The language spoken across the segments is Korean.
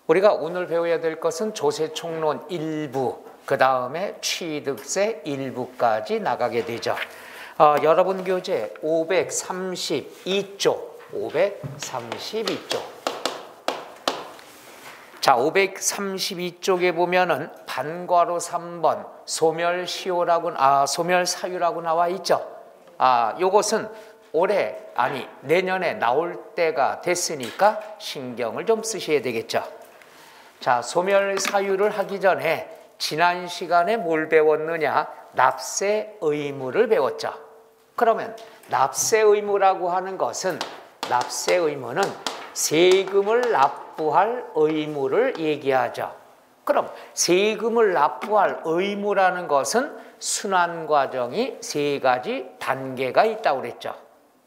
우리가 오늘 배워야 될 것은 조세총론 일부, 그 다음에 취득세 일부까지 나가게 되죠. 여러분 교재 532쪽, 532쪽. 자, 532쪽에 보면은 반괄호 3번 소멸사유라고 나와 있죠. 요것은 올해 내년에 나올 때가 됐으니까 신경을 좀 쓰셔야 되겠죠. 자, 소멸사유를 하기 전에 지난 시간에 뭘 배웠느냐? 납세 의무를 배웠죠. 그러면 납세 의무라고 하는 것은, 납세 의무는 세금을 납부할 의무를 얘기하죠. 그럼 세금을 납부할 의무라는 것은 순환 과정이 세 가지 단계가 있다고 그랬죠.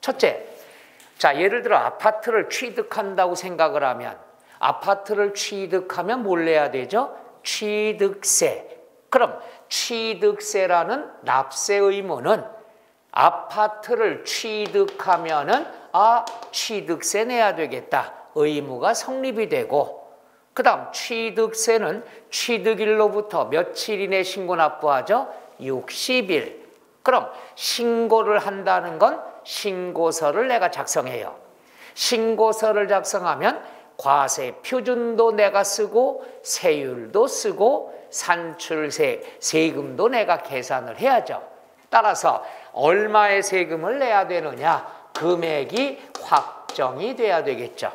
첫째, 자, 예를 들어 아파트를 취득한다고 생각을 하면, 아파트를 취득하면 뭘 내야 되죠? 취득세. 그럼 취득세라는 납세 의무는 아파트를 취득하면은 취득세 내야 되겠다, 의무가 성립이 되고, 그 다음 취득세는 취득일로부터 며칠 이내 신고 납부하죠? 60일. 그럼 신고를 한다는 건 신고서를 내가 작성해요. 신고서를 작성하면 과세 표준도 내가 쓰고 세율도 쓰고 산출세, 세금도 내가 계산을 해야죠. 따라서 얼마의 세금을 내야 되느냐? 금액이 확정이 돼야 되겠죠.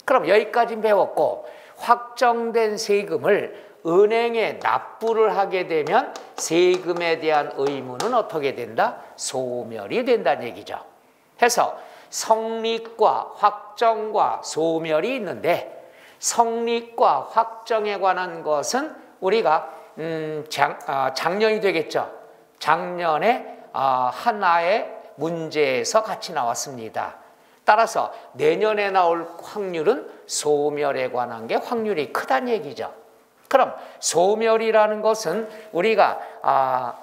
그럼 여기까지 배웠고, 확정된 세금을 은행에 납부를 하게 되면 세금에 대한 의무는 어떻게 된다? 소멸이 된다는 얘기죠. 해서 성립과 확정과 소멸이 있는데, 성립과 확정에 관한 것은 우리가 작년이 되겠죠. 작년에 하나의 문제에서 같이 나왔습니다. 따라서 내년에 나올 확률은 소멸에 관한 게 확률이 크다는 얘기죠. 그럼 소멸이라는 것은 우리가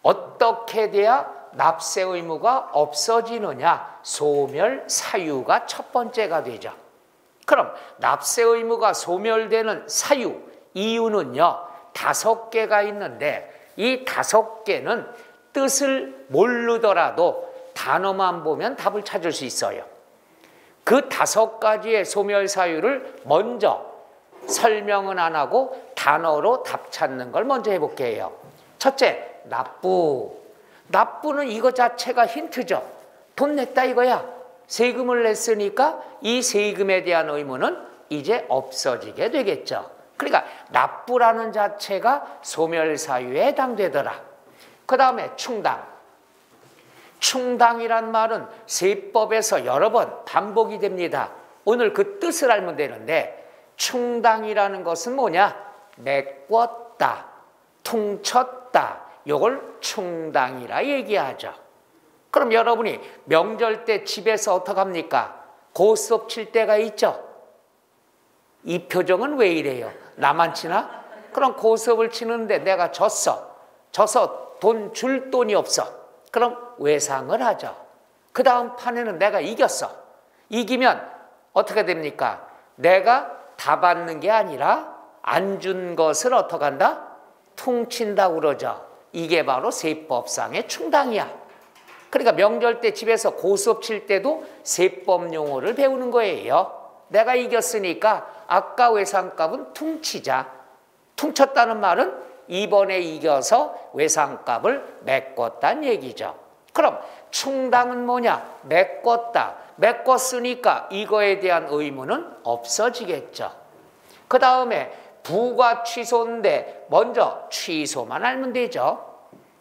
어떻게 돼야 납세 의무가 없어지느냐? 소멸 사유가 첫 번째가 되죠. 그럼 납세 의무가 소멸되는 사유, 이유는요 5개가 있는데, 이 5개는 뜻을 모르더라도 단어만 보면 답을 찾을 수 있어요. 그 5가지의 소멸 사유를 먼저 설명은 안 하고 단어로 답 찾는 걸 먼저 해볼게요. 첫째, 납부. 납부는 이거 자체가 힌트죠. 돈 냈다 이거야. 세금을 냈으니까 이 세금에 대한 의무는 이제 없어지게 되겠죠. 그러니까 납부라는 자체가 소멸사유에 해당되더라. 그 다음에 충당. 충당이란 말은 세법에서 여러 번 반복이 됩니다. 오늘 그 뜻을 알면 되는데, 충당이라는 것은 뭐냐? 메꿨다, 퉁쳤다, 이걸 충당이라 얘기하죠. 그럼 여러분이 명절 때 집에서 어떡합니까? 고스톱 칠 때가 있죠. 이 표정은 왜 이래요? 나만 치나? 그럼 고스톱을 치는데 내가 져서 돈 줄 돈이 없어. 그럼 외상을 하죠. 그 다음 판에는 내가 이겼어. 이기면 어떻게 됩니까? 내가 다 받는 게 아니라 안 준 것을 어떻게 한다? 퉁친다고 그러죠. 이게 바로 세법상의 충당이야. 그러니까 명절 때 집에서 고스톱 칠 때도 세법 용어를 배우는 거예요. 내가 이겼으니까 아까 외상값은 퉁치자. 퉁쳤다는 말은 이번에 이겨서 외상값을 메꿨다는 얘기죠. 그럼 충당은 뭐냐? 메꿨다. 메꿨으니까 이거에 대한 의무는 없어지겠죠. 그 다음에 부과 취소인데 먼저 취소만 알면 되죠.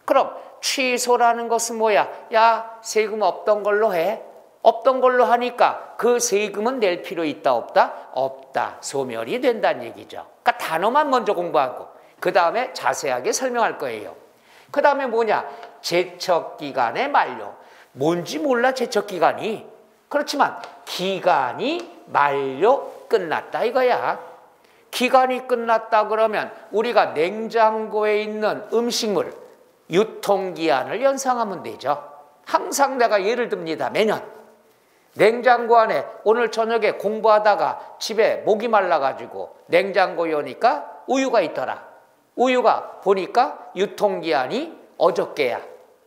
그럼 취소라는 것은 뭐야? 야, 세금 없던 걸로 해. 없던 걸로 하니까 그 세금은 낼 필요 있다 없다? 없다. 소멸이 된다는 얘기죠. 그러니까 단어만 먼저 공부하고 그 다음에 자세하게 설명할 거예요. 그 다음에 뭐냐? 제척기간의 만료. 뭔지 몰라, 제척기간이. 그렇지만 기간이 만료 끝났다 이거야. 기간이 끝났다 그러면 우리가 냉장고에 있는 음식물 유통기한을 연상하면 되죠. 항상 내가 예를 듭니다. 냉장고 안에 오늘 저녁에 공부하다가 집에 목이 말라가지고 냉장고에 오니까 우유가 있더라. 우유가 보니까 유통기한이 어저께야.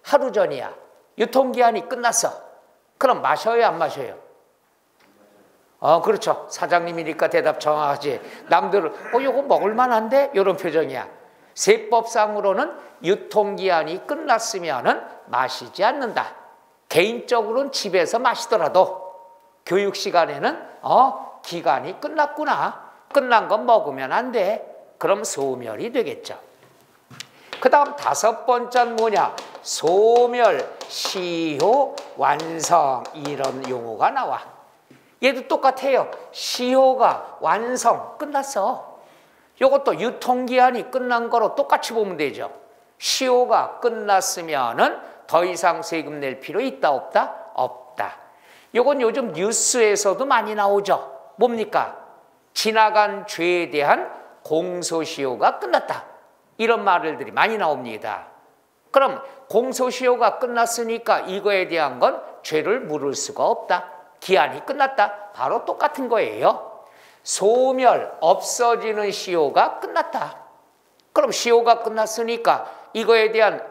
하루 전이야. 유통기한이 끝났어. 그럼 마셔요, 안 마셔요? 그렇죠. 사장님이니까 대답 정확하지. 남들은 이거 먹을만한데? 이런 표정이야. 세법상으로는 유통기한이 끝났으면 마시지 않는다. 개인적으로는 집에서 마시더라도 교육 시간에는 기간이 끝났구나. 끝난 건 먹으면 안 돼. 그럼 소멸이 되겠죠. 그 다음 5번째는 뭐냐? 소멸, 시효, 완성 이런 용어가 나와. 얘도 똑같아요. 시효가 완성, 끝났어. 이것도 유통기한이 끝난 거로 똑같이 보면 되죠. 시효가 끝났으면은 더 이상 세금 낼 필요 있다 없다? 없다. 이건 요즘 뉴스에서도 많이 나오죠. 뭡니까? 지나간 죄에 대한 공소시효가 끝났다. 이런 말들이 많이 나옵니다. 그럼 공소시효가 끝났으니까 이거에 대한 건 죄를 물을 수가 없다. 기한이 끝났다. 바로 똑같은 거예요. 소멸, 없어지는 시효가 끝났다. 그럼 시효가 끝났으니까 이거에 대한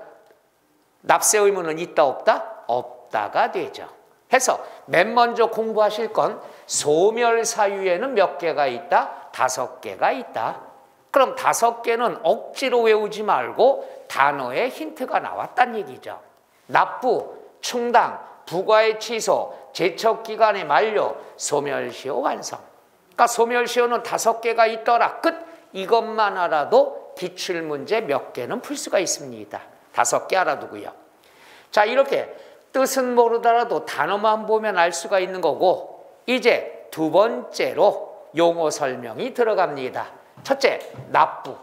납세 의무는 있다 없다? 없다가 되죠. 해서 맨 먼저 공부하실 건 소멸 사유에는 몇 개가 있다? 5개가 있다. 그럼 5개는 억지로 외우지 말고 단어에 힌트가 나왔다는 얘기죠. 납부, 충당, 부과의 취소, 제척기간의 만료, 소멸시효 완성. 그러니까 소멸시효는 5개가 있더라. 끝. 이것만 알아도 기출문제 몇 개는 풀 수가 있습니다. 5개 알아두고요. 자, 이렇게 뜻은 모르더라도 단어만 보면 알 수가 있는 거고, 이제 2번째로 용어 설명이 들어갑니다. 첫째, 납부.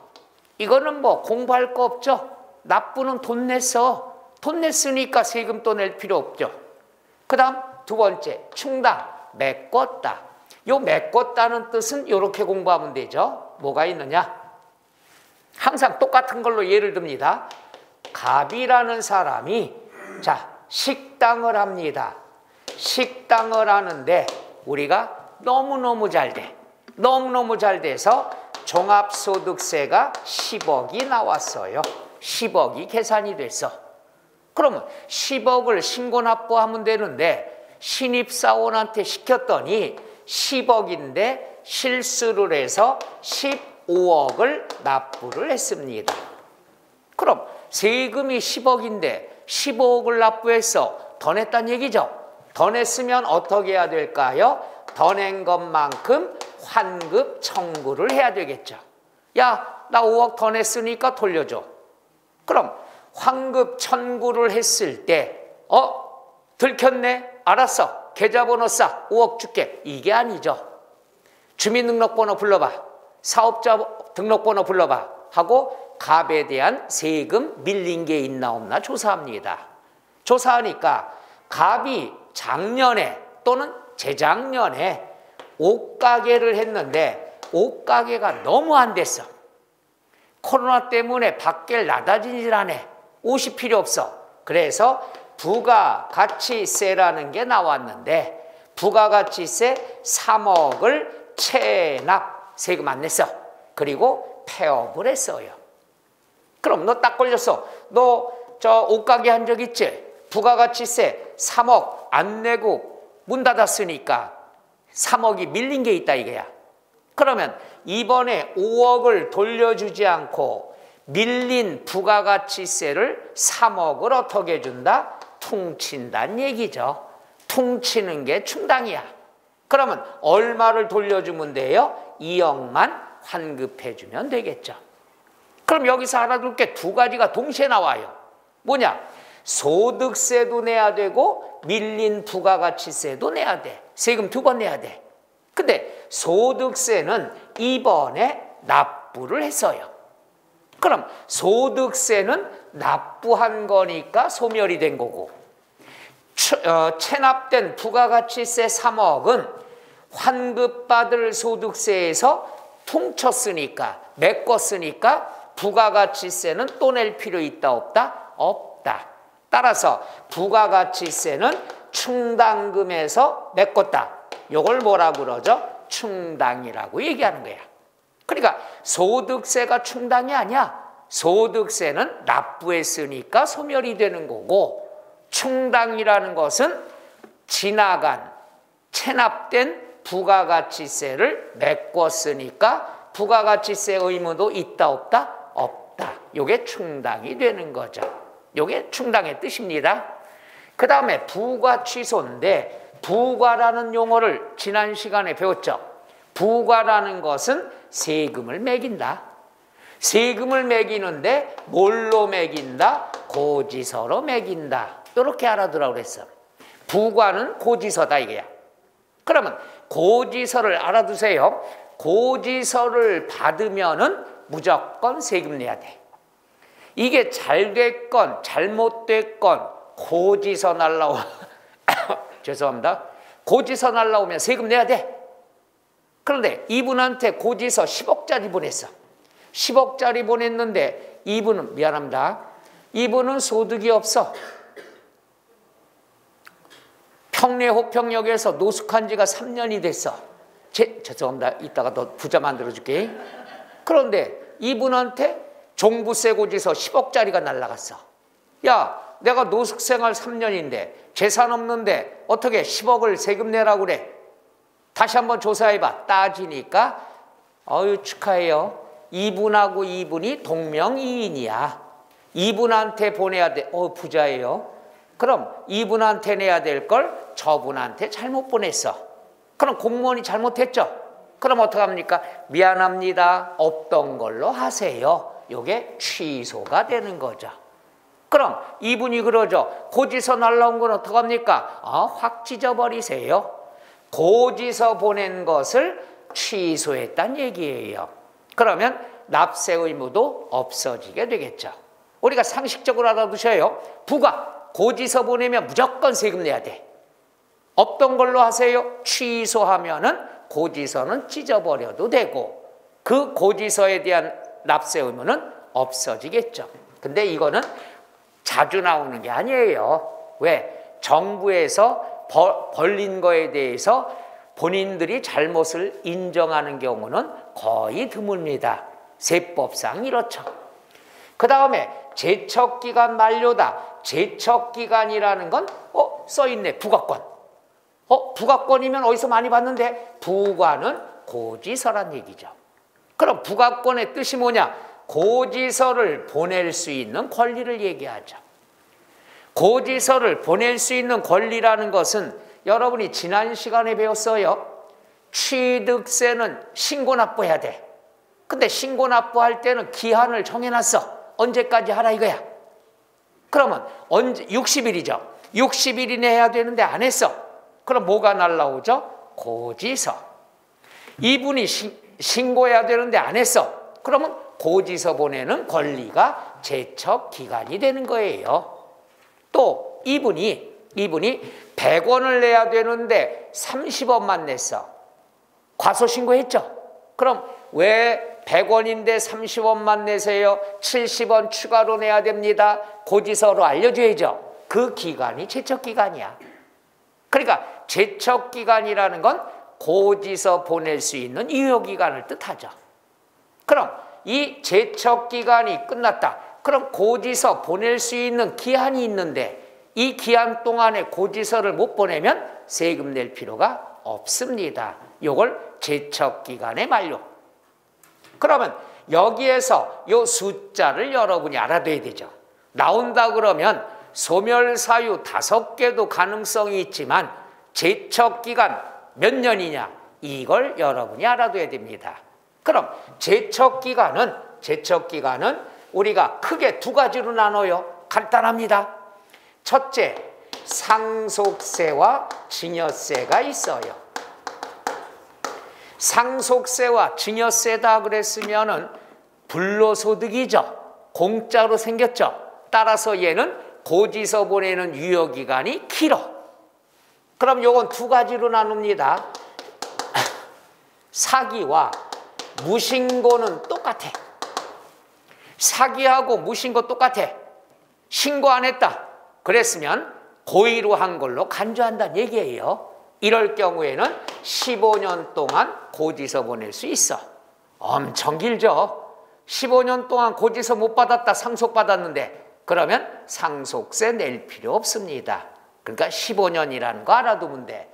이거는 뭐 공부할 거 없죠? 납부는 돈 냈어. 돈 냈으니까 세금 또 낼 필요 없죠. 그 다음 2번째, 충당. 메꿨다. 요 메꿨다는 뜻은 이렇게 공부하면 되죠. 뭐가 있느냐? 항상 똑같은 걸로 예를 듭니다. 갑이라는 사람이 식당을 합니다. 식당을 하는데 우리가 너무너무 잘 돼. 너무너무 잘 돼서 종합소득세가 10억이 나왔어요. 10억이 계산이 됐어. 그러면 10억을 신고납부하면 되는데 신입사원한테 시켰더니 10억인데 실수를 해서 15억을 납부를 했습니다. 그럼 세금이 10억인데 15억을 납부해서 더 냈다는 얘기죠. 더 냈으면 어떻게 해야 될까요? 더 낸 것만큼 환급 청구를 해야 되겠죠. 야, 나 5억 더 냈으니까 돌려줘. 그럼 환급 청구를 했을 때 들켰네? 알았어. 계좌번호 싸. 5억 줄게. 이게 아니죠. 주민등록번호 불러봐. 사업자 등록번호 불러봐. 하고 갑에 대한 세금 밀린 게 있나 없나 조사합니다. 조사하니까 갑이 작년에 또는 재작년에 옷가게를 했는데 옷가게가 너무 안 됐어. 코로나 때문에 밖에 나다니질 않아. 옷이 필요 없어. 그래서 부가가치세라는 게 나왔는데 부가가치세 3억을 체납, 세금 안 냈어. 그리고 폐업을 했어요. 그럼 너 딱 걸렸어. 너 저 옷가게 한 적 있지? 부가가치세 3억 안 내고 문 닫았으니까 3억이 밀린 게 있다 이거야. 그러면 이번에 5억을 돌려주지 않고 밀린 부가가치세를 3억을 어떻게 해준다? 퉁친다는 얘기죠. 퉁치는 게 충당이야. 그러면 얼마를 돌려주면 돼요? 2억만 환급해주면 되겠죠. 그럼 여기서 알아둘 게 2가지가 동시에 나와요. 뭐냐? 소득세도 내야 되고 밀린 부가가치세도 내야 돼. 세금 2번 내야 돼. 근데 소득세는 이번에 납부를 했어요. 그럼 소득세는 납부한 거니까 소멸이 된 거고 체납된 부가가치세 3억은 환급받을 소득세에서 퉁쳤으니까 메꿨으니까 부가가치세는 또 낼 필요 있다 없다? 없다. 따라서 부가가치세는 충당금에서 메꿨다. 요걸 뭐라고 그러죠? 충당이라고 얘기하는 거야. 그러니까 소득세가 충당이 아니야. 소득세는 납부했으니까 소멸이 되는 거고, 충당이라는 것은 지나간 체납된 부가가치세를 메꿨으니까 부가가치세 의무도 있다 없다? 없다. 요게 충당이 되는 거죠. 요게 충당의 뜻입니다. 그 다음에 부가취소인데, 부가라는 용어를 지난 시간에 배웠죠. 부가라는 것은 세금을 매긴다. 세금을 매기는데 뭘로 매긴다? 고지서로 매긴다. 이렇게 알아두라고 그랬어. 부가는 고지서다 이거야. 그러면 고지서를 알아두세요. 고지서를 받으면은 무조건 세금 내야 돼. 이게 잘 됐건 잘못됐건 고지서 날라오면 죄송합니다. 고지서 날라오면 세금 내야 돼. 그런데 이분한테 고지서 10억짜리 보냈어. 10억짜리 보냈는데 이분은 미안합니다. 이분은 소득이 없어. 평내 호평역에서 노숙한 지가 3년이 됐어. 죄송합니다. 이따가 더 부자 만들어줄게. 그런데 이분한테 종부세 고지서 10억짜리가 날라갔어. 야, 내가 노숙생활 3년인데 재산 없는데 어떻게 10억을 세금 내라고 그래? 다시 한번 조사해봐. 따지니까 어유 축하해요. 이분하고 이분이 동명이인이야. 이분한테 보내야 돼. 부자예요. 그럼 이분한테 내야 될 걸 저분한테 잘못 보냈어. 그럼 공무원이 잘못했죠. 그럼 어떡합니까? 미안합니다. 없던 걸로 하세요. 요게 취소가 되는 거죠. 그럼 이분이 그러죠. 고지서 날라온 건 어떡합니까? 확 찢어버리세요. 고지서 보낸 것을 취소했단 얘기예요. 그러면 납세 의무도 없어지게 되겠죠. 우리가 상식적으로 알아두셔요. 부가 고지서 보내면 무조건 세금 내야 돼. 없던 걸로 하세요. 취소하면은 고지서는 찢어버려도 되고 그 고지서에 대한 납세 의무는 없어지겠죠. 근데 이거는 자주 나오는 게 아니에요. 왜? 정부에서 벌린 거에 대해서 본인들이 잘못을 인정하는 경우는 거의 드뭅니다. 세법상 이렇죠. 그 다음에 제척기간 만료다. 제척기간이라는 건 써있네. 부가권. 부가권이면 어디서 많이 봤는데 부가는 고지서란 얘기죠. 그럼 부가권의 뜻이 뭐냐? 고지서를 보낼 수 있는 권리를 얘기하죠. 고지서를 보낼 수 있는 권리라는 것은 여러분이 지난 시간에 배웠어요. 취득세는 신고 납부해야 돼. 근데 신고 납부할 때는 기한을 정해놨어. 언제까지 하라 이거야. 그러면 언제 60일이죠. 60일 이내 해야 되는데 안 했어. 그럼 뭐가 날라오죠? 고지서. 이분이 신고해야 되는데 안 했어. 그러면 고지서 보내는 권리가 제척 기간이 되는 거예요. 또 이분이 100원을 내야 되는데 30원만 냈어. 과소신고했죠. 그럼 왜 100원인데 30원만 내세요? 70원 추가로 내야 됩니다. 고지서로 알려줘야죠. 그 기간이 제척기간이야. 그러니까 제척기간이라는 건 고지서 보낼 수 있는 유효기간을 뜻하죠. 그럼 이 제척기간이 끝났다. 그럼 고지서 보낼 수 있는 기한이 있는데 이 기한 동안에 고지서를 못 보내면 세금 낼 필요가 없습니다. 이걸 제척기간의 만료. 그러면 여기에서 이 숫자를 여러분이 알아둬야 되죠. 나온다 그러면 소멸사유 5개도 가능성이 있지만 제척기간 몇 년이냐 이걸 여러분이 알아둬야 됩니다. 그럼 제척기간은 우리가 크게 두 가지로 나눠요. 간단합니다. 첫째, 상속세와 증여세가 있어요. 상속세와 증여세다 그랬으면은 불로소득이죠. 공짜로 생겼죠. 따라서 얘는 고지서 보내는 유효기간이 길어. 그럼 요건 두 가지로 나눕니다. 사기와 무신고는 똑같아. 사기하고 무신고 똑같아. 신고 안 했다 그랬으면 고의로 한 걸로 간주한다는 얘기예요. 이럴 경우에는 15년 동안 고지서 보낼 수 있어. 엄청 길죠. 15년 동안 고지서 못 받았다, 상속받았는데 그러면 상속세 낼 필요 없습니다. 그러니까 15년이라는 거 알아두면 돼.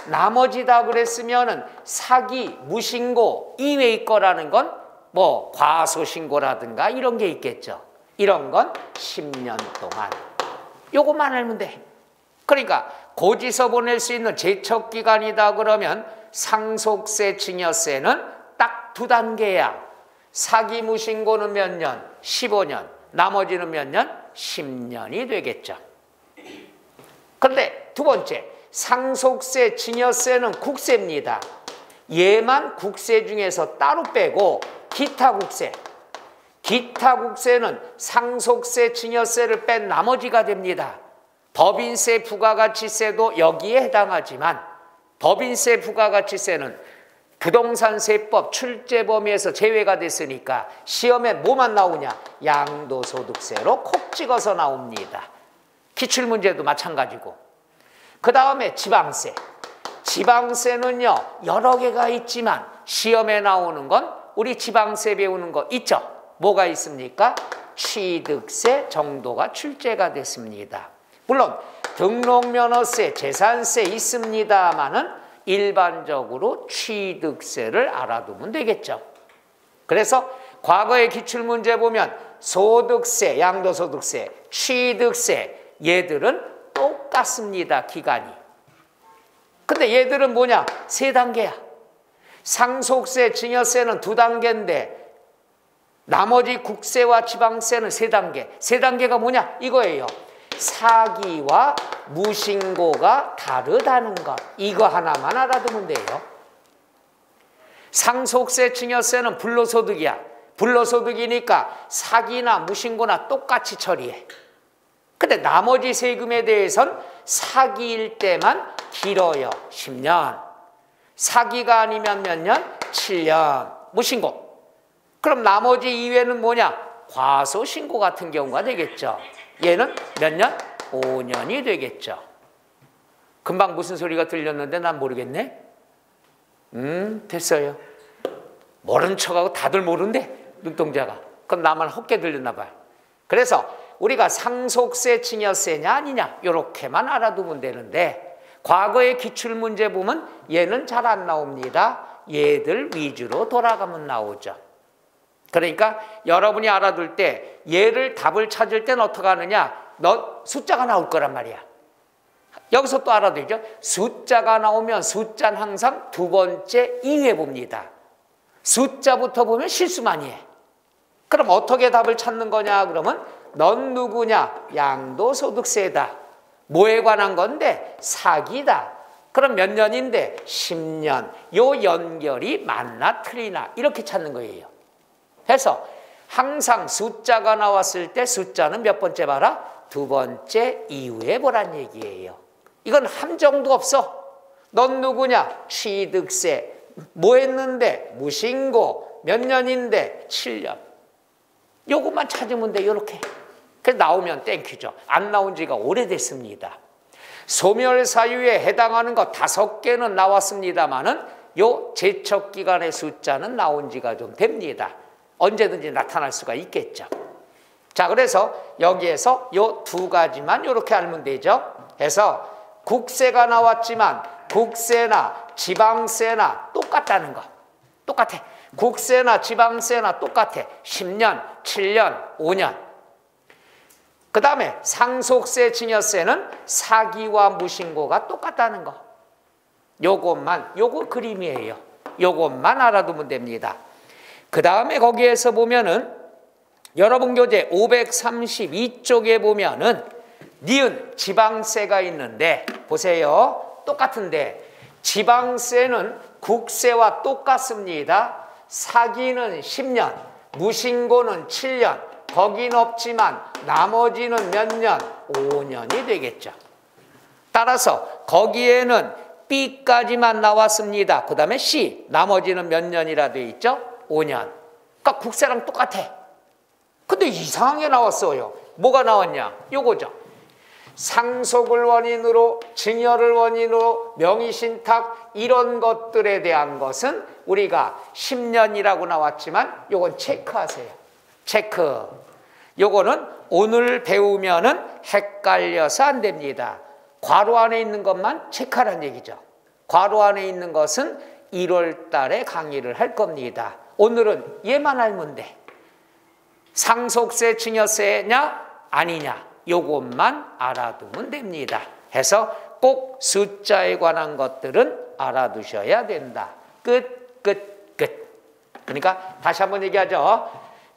나머지다 그랬으면은 사기, 무신고 이외의 거라는 건 뭐 과소신고라든가 이런 게 있겠죠. 이런 건 10년 동안. 요것만 알면 돼. 그러니까 고지서 보낼 수 있는 제척기간이다 그러면 상속세, 증여세는 딱 2단계야. 사기, 무신고는 몇 년? 15년. 나머지는 몇 년? 10년이 되겠죠. 그런데 두 번째, 상속세, 증여세는 국세입니다. 얘만 국세 중에서 따로 빼고 기타 국세는 상속세, 증여세를 뺀 나머지가 됩니다. 법인세, 부가가치세도 여기에 해당하지만 법인세, 부가가치세는 부동산세법 출제 범위에서 제외가 됐으니까 시험에 뭐만 나오냐? 양도소득세로 콕 찍어서 나옵니다. 기출문제도 마찬가지고. 그 다음에 지방세. 지방세는요 여러 개가 있지만 시험에 나오는 건 우리 지방세 배우는 거 있죠? 뭐가 있습니까? 취득세 정도가 출제가 됐습니다. 물론 등록면허세, 재산세 있습니다만은 일반적으로 취득세를 알아두면 되겠죠. 그래서 과거의 기출문제 보면 소득세, 양도소득세, 취득세 얘들은 똑같습니다. 기간이. 근데 얘들은 뭐냐? 3단계야. 상속세, 증여세는 2단계인데 나머지 국세와 지방세는 3단계. 3단계가 뭐냐? 이거예요. 사기와 무신고가 다르다는 것. 이거 하나만 알아두면 돼요. 상속세, 증여세는 불로소득이야. 불로소득이니까 사기나 무신고나 똑같이 처리해. 근데 나머지 세금에 대해서는 사기일 때만 길어요. 10년. 사기가 아니면 몇 년? 7년. 무신고. 그럼 나머지 이외는 뭐냐? 과소신고 같은 경우가 되겠죠. 얘는 몇 년? 5년이 되겠죠. 금방 무슨 소리가 들렸는데 난 모르겠네? 됐어요. 모른 척하고 다들 모른대, 눈동자가. 그럼 나만 헛게 들렸나 봐요. 그래서 우리가 상속세, 증여세냐 아니냐 이렇게만 알아두면 되는데 과거의 기출문제 보면 얘는 잘 안 나옵니다. 얘들 위주로 돌아가면 나오죠. 그러니까 여러분이 알아둘 때 얘를 답을 찾을 때는 어떻게 하느냐? 너 숫자가 나올 거란 말이야. 여기서 또 알아두죠. 숫자가 나오면 숫자는 항상 2번째 이후에 봅니다. 숫자부터 보면 실수 많이 해. 그럼 어떻게 답을 찾는 거냐? 그러면 넌 누구냐? 양도소득세다. 뭐에 관한 건데? 사기다. 그럼 몇 년인데? 10년. 요 연결이 맞나 틀리나 이렇게 찾는 거예요. 그래서 항상 숫자가 나왔을 때 숫자는 몇 번째 봐라? 2번째 이후에 보란 얘기예요. 이건 함정도 없어. 넌 누구냐? 취득세. 뭐 했는데? 무신고. 몇 년인데? 7년. 요것만 찾으면 돼. 요렇게. 그래서 나오면 땡큐죠. 안 나온 지가 오래됐습니다. 소멸사유에 해당하는 거 5개는 나왔습니다만은 요 제척기간의 숫자는 나온 지가 좀 됩니다. 언제든지 나타날 수가 있겠죠. 자, 그래서 여기에서 요 2가지만 이렇게 알면 되죠. 그래서 국세가 나왔지만 국세나 지방세나 똑같다는 거. 똑같아. 국세나 지방세나 똑같아. 10년, 7년, 5년. 그 다음에 상속세, 증여세는 사기와 무신고가 똑같다는 거. 요거 그림이에요. 요것만 알아두면 됩니다. 그 다음에 거기에서 보면은 여러분 교재 532쪽에 보면은 니은 지방세가 있는데 보세요. 똑같은데 지방세는 국세와 똑같습니다. 사기는 10년, 무신고는 7년. 거긴 없지만 나머지는 몇 년? 5년이 되겠죠. 따라서 거기에는 B까지만 나왔습니다. 그 다음에 C, 나머지는 몇 년이라 되어 있죠? 5년. 그러니까 국세랑 똑같아. 근데 이상한 게 나왔어요. 뭐가 나왔냐? 요거죠. 상속을 원인으로, 증여를 원인으로, 명의신탁 이런 것들에 대한 것은 우리가 10년이라고 나왔지만 요건 체크하세요. 체크. 요거는 오늘 배우면은 헷갈려서 안 됩니다. 괄호 안에 있는 것만 체크하라는 얘기죠. 괄호 안에 있는 것은 1월 달에 강의를 할 겁니다. 오늘은 얘만 알면 돼. 상속세, 증여세냐 아니냐 요것만 알아두면 됩니다. 해서 꼭 숫자에 관한 것들은 알아두셔야 된다. 끝, 끝, 끝. 그러니까 다시 한번 얘기하죠.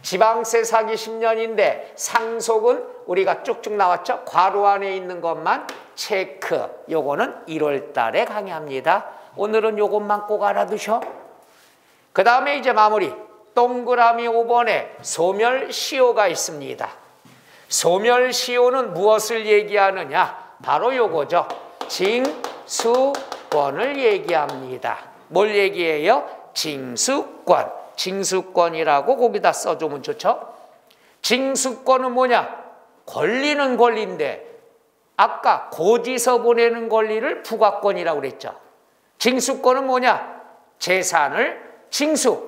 지방세 사기 10년인데 상속은 우리가 쭉쭉 나왔죠. 괄호 안에 있는 것만 체크. 요거는 1월 달에 강의합니다. 오늘은 요것만 꼭 알아두셔. 그 다음에 이제 마무리. 동그라미 5번에 소멸시효가 있습니다. 소멸시효는 무엇을 얘기하느냐? 바로 요거죠. 징수권을 얘기합니다. 뭘 얘기해요? 징수권. 징수권이라고 거기다 써주면 좋죠. 징수권은 뭐냐? 권리는 권리인데 아까 고지서 보내는 권리를 부과권이라고 그랬죠. 징수권은 뭐냐? 재산을 징수,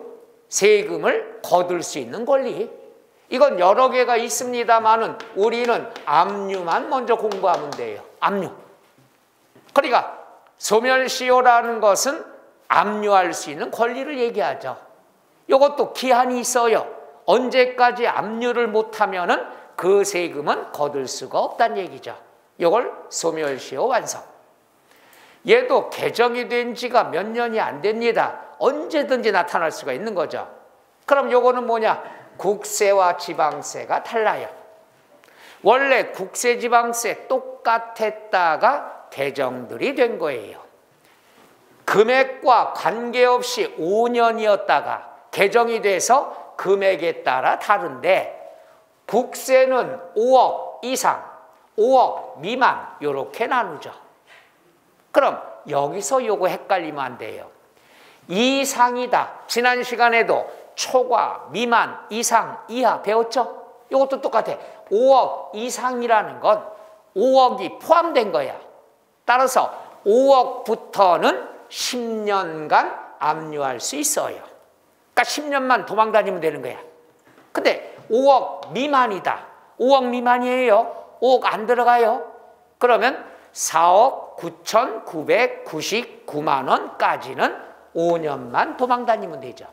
세금을 거둘 수 있는 권리. 이건 여러 개가 있습니다만은 우리는 압류만 먼저 공부하면 돼요. 압류. 그러니까 소멸시효라는 것은 압류할 수 있는 권리를 얘기하죠. 이것도 기한이 있어요. 언제까지 압류를 못하면은 그 세금은 거둘 수가 없다는 얘기죠. 이걸 소멸시효 완성. 얘도 개정이 된 지가 몇 년이 안 됩니다. 언제든지 나타날 수가 있는 거죠. 그럼 요거는 뭐냐? 국세와 지방세가 달라요. 원래 국세, 지방세 똑같았다가 개정들이 된 거예요. 금액과 관계없이 5년이었다가 개정이 돼서 금액에 따라 다른데 국세는 5억 이상, 5억 미만 이렇게 나누죠. 그럼 여기서 요거 헷갈리면 안 돼요. 이상이다. 지난 시간에도 초과, 미만, 이상, 이하 배웠죠? 이것도 똑같아. 5억 이상이라는 건 5억이 포함된 거야. 따라서 5억부터는 10년간 압류할 수 있어요. 그러니까 10년만 도망 다니면 되는 거야. 근데 5억 미만이다. 5억 미만이에요. 5억 안 들어가요. 그러면 4억 9,999만 원까지는 5년만 도망 다니면 되죠.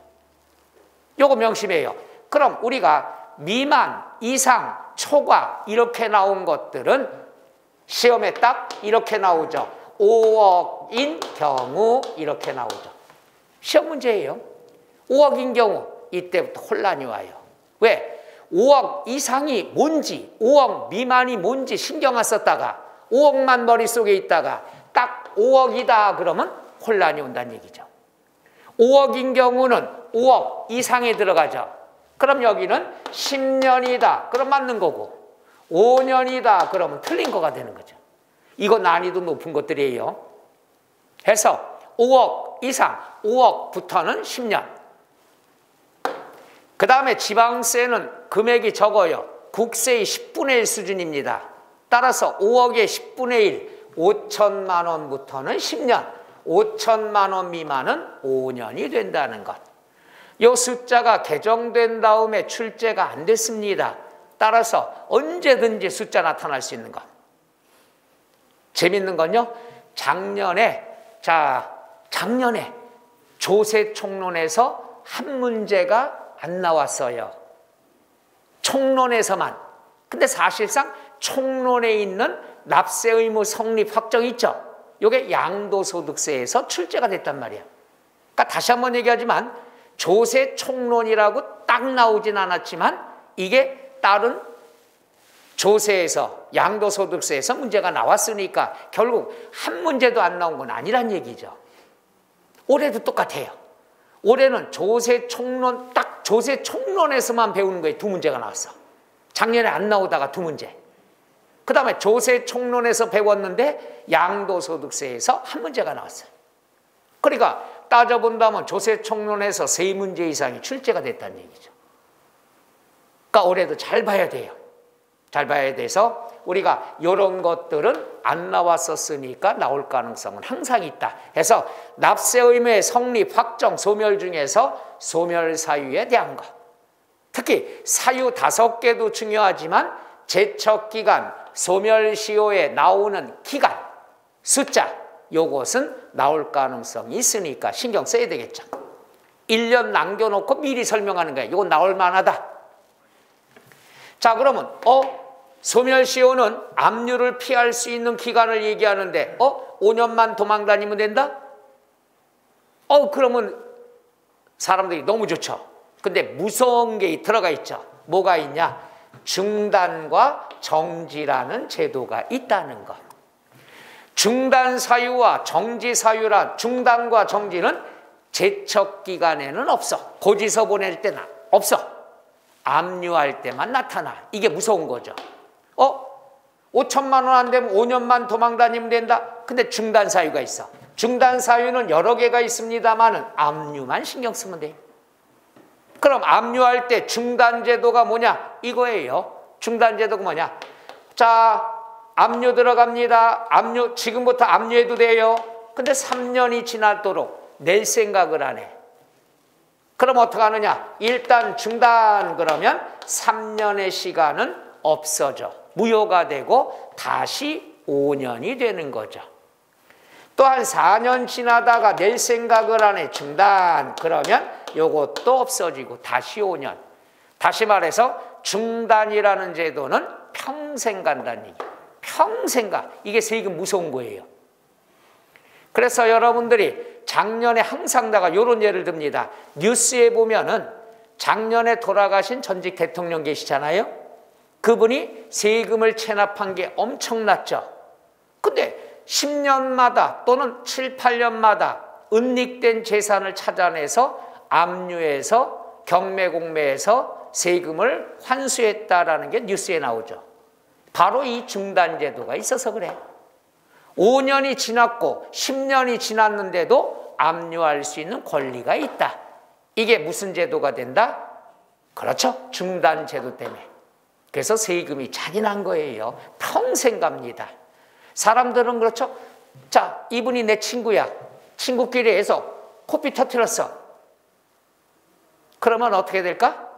요거 명심해요. 그럼 우리가 미만, 이상, 초과 이렇게 나온 것들은 시험에 딱 이렇게 나오죠. 5억인 경우 이렇게 나오죠. 시험 문제예요. 5억인 경우 이때부터 혼란이 와요. 왜? 5억 이상이 뭔지 5억 미만이 뭔지 신경 안 썼다가 5억만 머릿속에 있다가 딱 5억이다 그러면 혼란이 온다는 얘기죠. 5억인 경우는 5억 이상에 들어가죠. 그럼 여기는 10년이다 그럼 맞는 거고 5년이다 그러면 틀린 거가 되는 거죠. 이거 난이도 높은 것들이에요. 해서 5억 이상 5억부터는 10년. 그 다음에 지방세는 금액이 적어요. 국세의 10분의 1 수준입니다. 따라서 5억의 10분의 1 5천만 원부터는 10년 5천만 원 미만은 5년이 된다는 것. 이 숫자가 개정된 다음에 출제가 안 됐습니다. 따라서 언제든지 숫자 나타날 수 있는 것. 재밌는 건요. 작년에 조세총론에서 한 문제가 안 나왔어요. 총론에서만. 근데 사실상 총론에 있는 납세 의무 성립 확정 있죠. 이게 양도소득세에서 출제가 됐단 말이에요. 그러니까 다시 한번 얘기하지만 조세총론이라고 딱 나오진 않았지만 이게 다른 조세에서 양도소득세에서 문제가 나왔으니까 결국 한 문제도 안 나온 건 아니란 얘기죠. 올해도 똑같아요. 올해는 조세총론 딱 조세총론에서만 배우는 거에 두 문제가 나왔어. 작년에 안 나오다가 두 문제. 그 다음에 조세총론에서 배웠는데 양도소득세에서 한 문제가 나왔어요. 그러니까 따져본다면 조세총론에서 세 문제 이상이 출제가 됐다는 얘기죠. 그러니까 올해도 잘 봐야 돼요. 잘 봐야 돼서 우리가 이런 것들은 안 나왔었으니까 나올 가능성은 항상 있다. 해서 납세 의무의 성립, 확정, 소멸 중에서 소멸 사유에 대한 것. 특히 사유 5개도 중요하지만 제척기간, 소멸시효에 나오는 기간, 숫자, 요것은 나올 가능성이 있으니까 신경 써야 되겠죠. 1년 남겨놓고 미리 설명하는 거예요. 이건 나올 만하다. 자, 그러면 소멸시효는 압류를 피할 수 있는 기간을 얘기하는데 5년만 도망 다니면 된다? 그러면 사람들이 너무 좋죠. 근데 무서운 게 들어가 있죠. 뭐가 있냐? 중단과 정지라는 제도가 있다는 것. 중단 사유와 정지 사유란, 중단과 정지는 제척 기간에는 없어. 고지서 보낼 때는 없어. 압류할 때만 나타나. 이게 무서운 거죠. 5천만 원 안 되면 5년만 도망 다니면 된다. 근데 중단 사유가 있어. 중단 사유는 여러 개가 있습니다만은 압류만 신경 쓰면 돼. 그럼 압류할 때 중단 제도가 뭐냐? 이거예요. 중단 제도가 뭐냐? 자, 압류 들어갑니다. 압류, 지금부터 압류해도 돼요. 근데 3년이 지나도록 낼 생각을 안 해. 그럼 어떻게 하느냐? 일단 중단 그러면 3년의 시간은 없어져. 무효가 되고 다시 5년이 되는 거죠. 또 한 4년 지나다가 낼 생각을 안 해. 중단 그러면 요것도 없어지고 다시 5년. 다시 말해서 중단이라는 제도는 평생 간다는 얘기예요. 평생 가. 이게 세금 무서운 거예요. 그래서 여러분들이 작년에 항상 다가 이런 예를 듭니다. 뉴스에 보면은 작년에 돌아가신 전직 대통령 계시잖아요. 그분이 세금을 체납한 게 엄청났죠. 근데 10년마다 또는 7, 8년마다 은닉된 재산을 찾아내서 압류해서 경매공매해서 세금을 환수했다라는 게 뉴스에 나오죠. 바로 이 중단제도가 있어서 그래. 5년이 지났고 10년이 지났는데도 압류할 수 있는 권리가 있다. 이게 무슨 제도가 된다? 그렇죠. 중단제도 때문에. 그래서 세금이 잔인한 거예요. 평생 갑니다. 사람들은 그렇죠. 자, 이분이 내 친구야. 친구끼리 해서 코피 터뜨렸어. 그러면 어떻게 될까?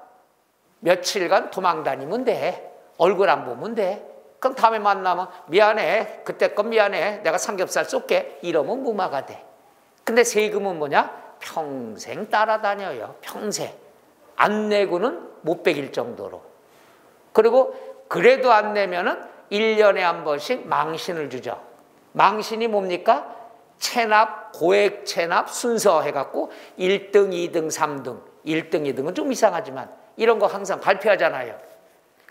며칠간 도망 다니면 돼. 얼굴 안 보면 돼. 그럼 다음에 만나면 미안해. 그때 건 미안해. 내가 삼겹살 쏠게. 이러면 무마가 돼. 근데 세금은 뭐냐? 평생 따라다녀요. 평생. 안 내고는 못 베길 정도로. 그리고 그래도 안 내면은 1년에 한 번씩 망신을 주죠. 망신이 뭡니까? 체납, 고액 체납 순서 해갖고 1등, 2등, 3등. 1등, 2등은 좀 이상하지만 이런 거 항상 발표하잖아요.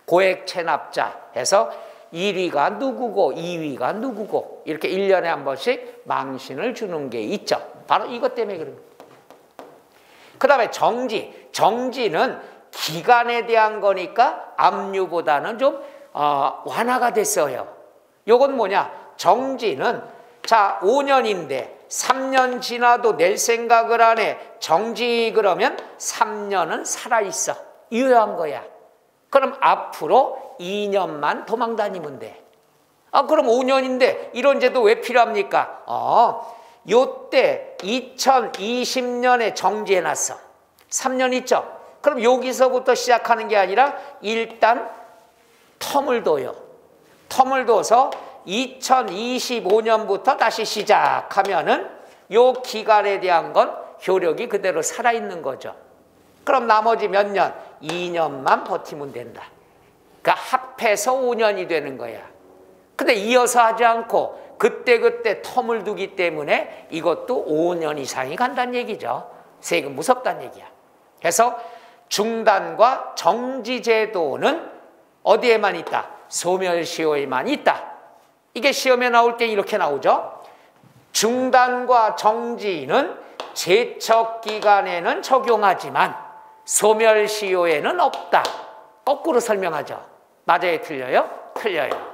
고액 체납자 해서 1위가 누구고 2위가 누구고 이렇게 1년에 한 번씩 망신을 주는 게 있죠. 바로 이것 때문에 그런 거예요. 그 다음에 정지. 정지는 기간에 대한 거니까 압류보다는 좀 완화가 됐어요. 요건 뭐냐? 정지는 자 5년인데 3년 지나도 낼 생각을 안 해. 정지 그러면 3년은 살아있어. 유효한 거야. 그럼 앞으로 2년만 도망 다니면 돼. 그럼 5년인데 이런 제도 왜 필요합니까? 요때 2020년에 정지해놨어. 3년 있죠? 그럼 여기서부터 시작하는 게 아니라 일단 텀을 둬요. 텀을 둬서 2025년부터 다시 시작하면은 요 기간에 대한 건 효력이 그대로 살아있는 거죠. 그럼 나머지 몇 년? 2년만 버티면 된다. 그러니까 합해서 5년이 되는 거야. 근데 이어서 하지 않고 그때그때 텀을 두기 때문에 이것도 5년 이상이 간다는 얘기죠. 세금 무섭다는 얘기야. 그래서 중단과 정지제도는 어디에만 있다? 소멸시효에만 있다. 이게 시험에 나올 때 이렇게 나오죠. 중단과 정지는 제척기간에는 적용하지만 소멸시효에는 없다. 거꾸로 설명하죠. 맞아요? 틀려요? 틀려요.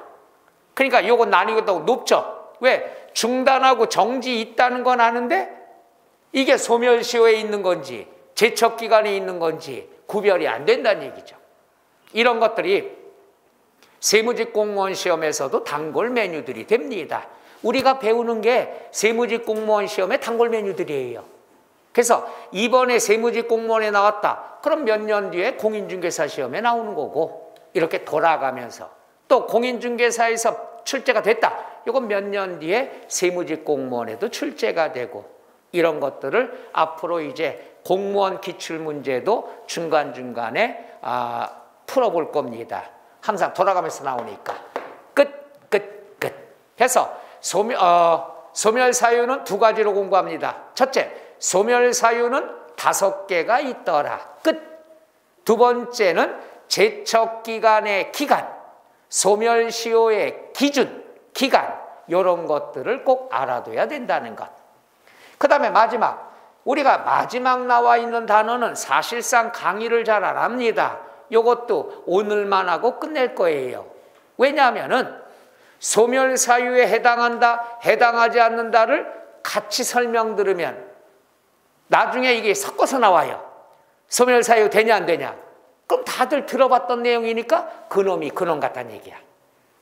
그러니까 이거 나뉘고 높죠. 왜? 중단하고 정지 있다는 건 아는데 이게 소멸시효에 있는 건지 제척기간에 있는 건지 구별이 안 된다는 얘기죠. 이런 것들이 세무직 공무원 시험에서도 단골 메뉴들이 됩니다. 우리가 배우는 게 세무직 공무원 시험의 단골 메뉴들이에요. 그래서 이번에 세무직 공무원에 나왔다. 그럼 몇 년 뒤에 공인중개사 시험에 나오는 거고, 이렇게 돌아가면서 또 공인중개사에서 출제가 됐다. 이건 몇 년 뒤에 세무직 공무원에도 출제가 되고, 이런 것들을 앞으로 이제 공무원 기출문제도 중간중간에 풀어볼 겁니다. 항상 돌아가면서 나오니까. 끝. 해서 소멸사유는 두 가지로 공부합니다. 첫째, 소멸사유는 5개가 있더라. 끝. 두 번째는 제척기간의 기간, 소멸시효의 기준, 기간, 이런 것들을 꼭 알아둬야 된다는 것. 그 다음에 마지막, 우리가 마지막 나와 있는 단어는 사실상 강의를 잘 안 합니다. 이것도 오늘만 하고 끝낼 거예요. 왜냐하면은 소멸사유에 해당한다, 해당하지 않는다를 같이 설명 들으면 나중에 이게 섞어서 나와요. 소멸사유 되냐 안 되냐. 그럼 다들 들어봤던 내용이니까 그놈이 그놈 같다는 얘기야.